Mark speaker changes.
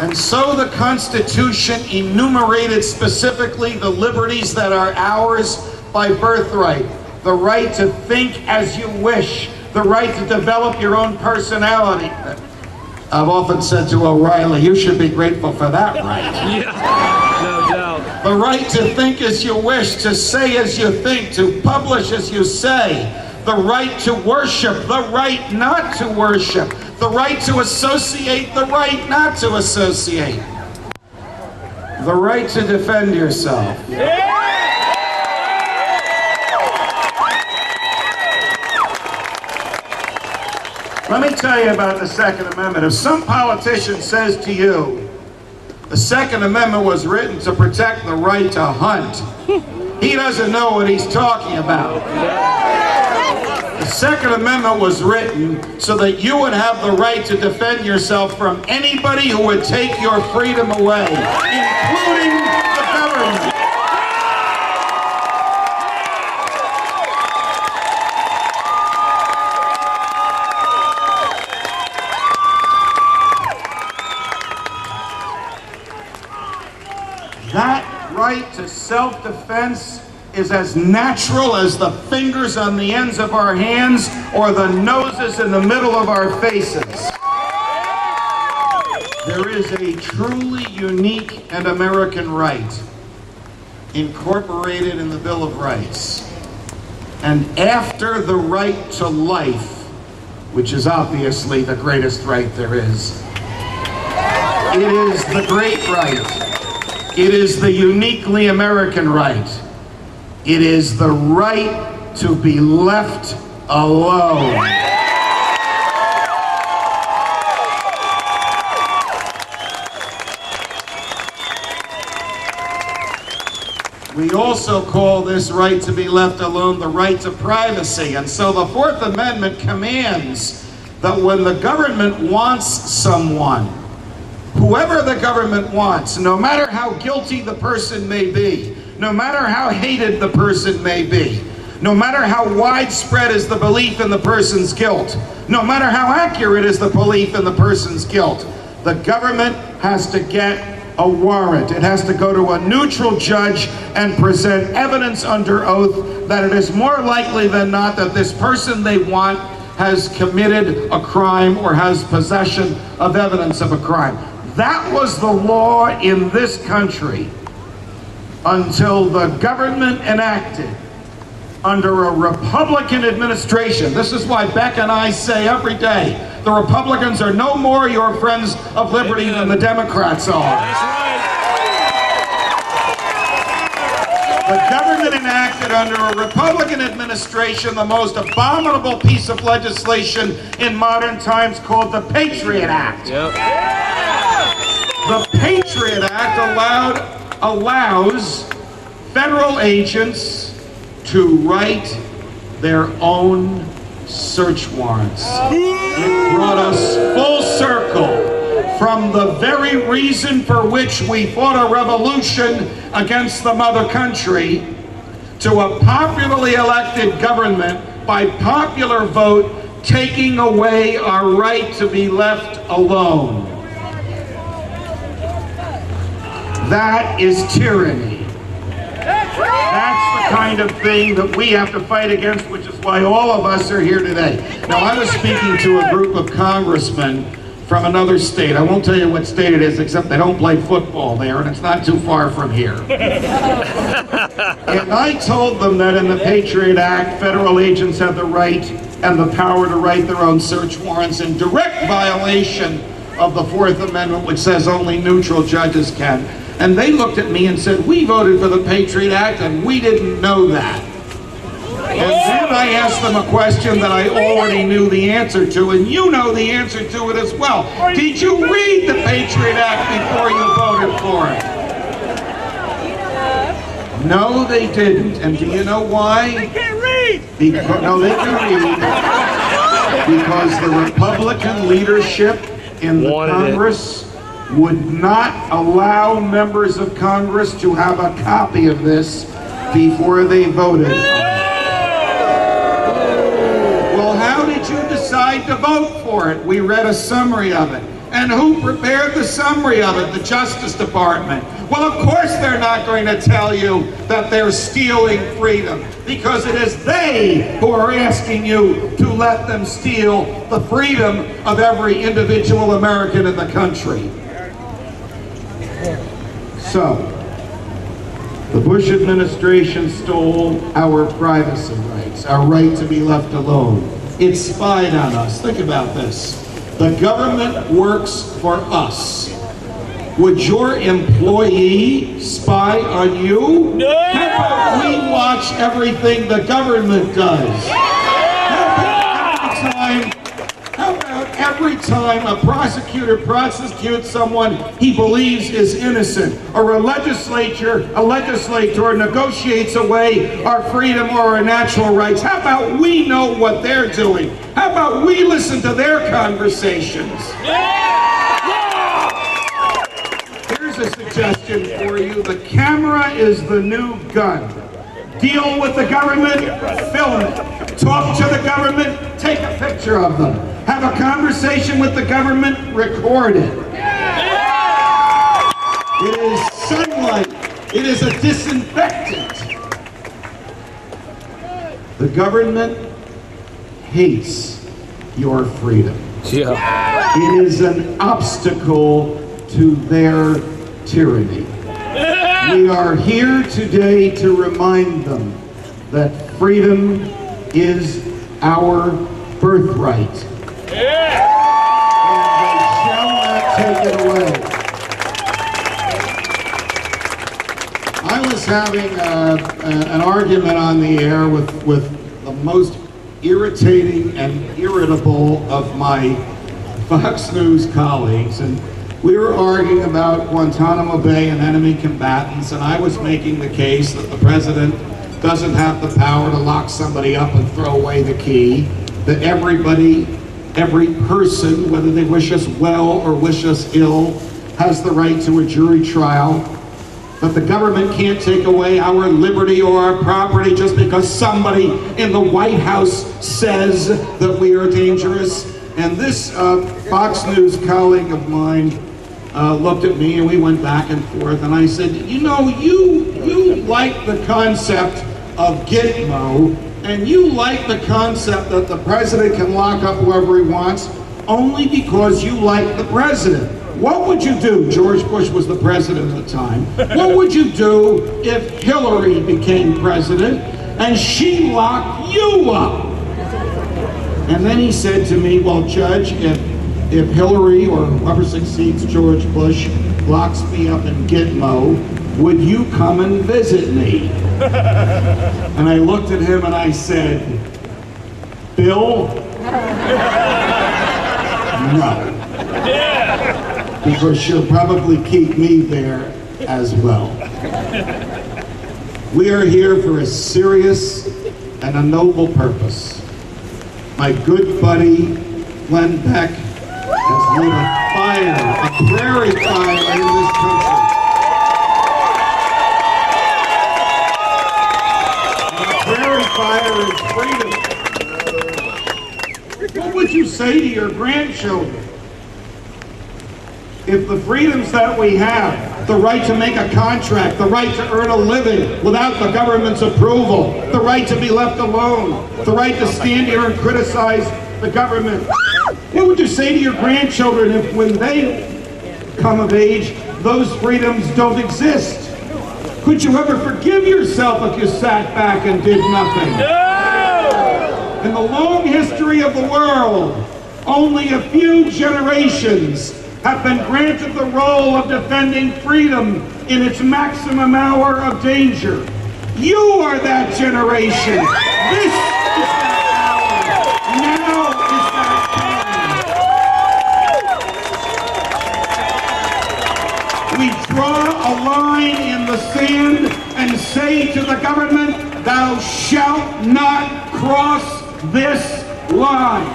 Speaker 1: And so the Constitution enumerated specifically the liberties that are ours by birthright. The right to think as you wish, the right to develop your own personality. I've often said to O'Reilly, you should be grateful for that right.
Speaker 2: Yeah, no doubt.
Speaker 1: The right to think as you wish, to say as you think, to publish as you say. The right to worship, the right not to worship. The right to associate, the right not to associate. The right to defend yourself. Let me tell you about the Second Amendment. If some politician says to you, the Second Amendment was written to protect the right to hunt, he doesn't know what he's talking about. The Second Amendment was written so that you would have the right to defend yourself from anybody who would take your freedom away, including the government. That right to self-defense is as natural as the fingers on the ends of our hands or the noses in the middle of our faces. There is a truly unique and American right incorporated in the Bill of Rights. And after the right to life, which is obviously the greatest right there is, it is the great right. It is the uniquely American right. It is the right to be left alone. We also call this right to be left alone the right to privacy. And so the Fourth Amendment commands that when the government wants someone, whoever the government wants, no matter how guilty the person may be, no matter how hated the person may be, no matter how widespread is the belief in the person's guilt, no matter how accurate is the belief in the person's guilt, the government has to get a warrant. It has to go to a neutral judge and present evidence under oath that it is more likely than not that this person they want has committed a crime or has possession of evidence of a crime. That was the law in this country until the government enacted under a Republican administration. This is why Beck and I say every day, the Republicans are no more your friends of liberty than the Democrats are.
Speaker 2: That's right.
Speaker 1: The government enacted under a Republican administration the most abominable piece of legislation in modern times called the Patriot Act.
Speaker 2: Yep.
Speaker 1: The Patriot Act allows federal agents to write their own search warrants. It brought us full circle from the very reason for which we fought a revolution against the mother country to a popularly elected government by popular vote taking away our right to be left alone. That is tyranny. That's the kind of thing that we have to fight against, which is why all of us are here today. Now, I was speaking to a group of congressmen from another state. I won't tell you what state it is, except they don't play football there, and it's not too far from here. And I told them that in the Patriot Act, federal agents have the right and the power to write their own search warrants in direct violation of the Fourth Amendment, which says only neutral judges can. And they looked at me and said, we voted for the Patriot Act and we didn't know that. And then I asked them a question that I already knew the answer to, and you know the answer to it as well. Did you read the Patriot Act before you voted for it? No, they didn't. And do you know why?
Speaker 3: They can't read!
Speaker 1: No, they can read. Because the Republican leadership in the Congress would not allow members of Congress to have a copy of this before they voted. Well, how did you decide to vote for it? We read a summary of it. And who prepared the summary of it? The Justice Department. Well, of course they're not going to tell you that they're stealing freedom, because it is they who are asking you to let them steal the freedom of every individual American in the country. So, the Bush administration stole our privacy rights, our right to be left alone. It spied on us. Think about this. The government works for us. Would your employee spy on you?
Speaker 2: No!
Speaker 1: How about we watch everything the government does? How about every time a prosecutor prosecutes someone he believes is innocent, or a legislator negotiates away our freedom or our natural rights? How about we know what they're doing? How about we listen to their conversations? Here's a suggestion for you. The camera is the new gun. Deal with the government, film it. Talk to the government, take a picture of them. Have a conversation with the government, record it. It is sunlight. It is a disinfectant. The government hates your freedom.
Speaker 2: Yeah.
Speaker 1: It is an obstacle to their tyranny. We are here today to remind them that freedom is our birthright. And they shall not take it away. I was having an argument on the air with the most irritating and irritable of my Fox News colleagues, and we were arguing about Guantanamo Bay and enemy combatants, and I was making the case that the president doesn't have the power to lock somebody up and throw away the key, that everybody, every person, whether they wish us well or wish us ill, has the right to a jury trial, but the government can't take away our liberty or our property just because somebody in the White House says that we are dangerous. And this Fox News colleague of mine looked at me, and we went back and forth, and I said, you know, you like the concept of Gitmo, and you like the concept that the president can lock up whoever he wants only because you like the president. What would you do? George Bush was the president at the time. What would you do if Hillary became president and she locked you up? And then he said to me, well, Judge, if Hillary or whoever succeeds George Bush locks me up in Gitmo, would you come and visit me? And I looked at him and I said, Bill, no. Because she'll probably keep me there as well. We are here for a serious and a noble purpose. My good buddy, Glenn Beck, has lit a fire, a prairie fire in this country. And the prairie fire is freedom. What would you say to your grandchildren if the freedoms that we have, the right to make a contract, the right to earn a living without the government's approval, the right to be left alone, the right to stand here and criticize the government? What would you say to your grandchildren if, when they come of age, those freedoms don't exist? Could you ever forgive yourself if you sat back and did nothing? In the long history of the world, only a few generations have been granted the role of defending freedom in its maximum hour of danger. You are that generation. This is that hour. Now is that time. We draw a line in the sand and say to the government, thou shalt not cross this line.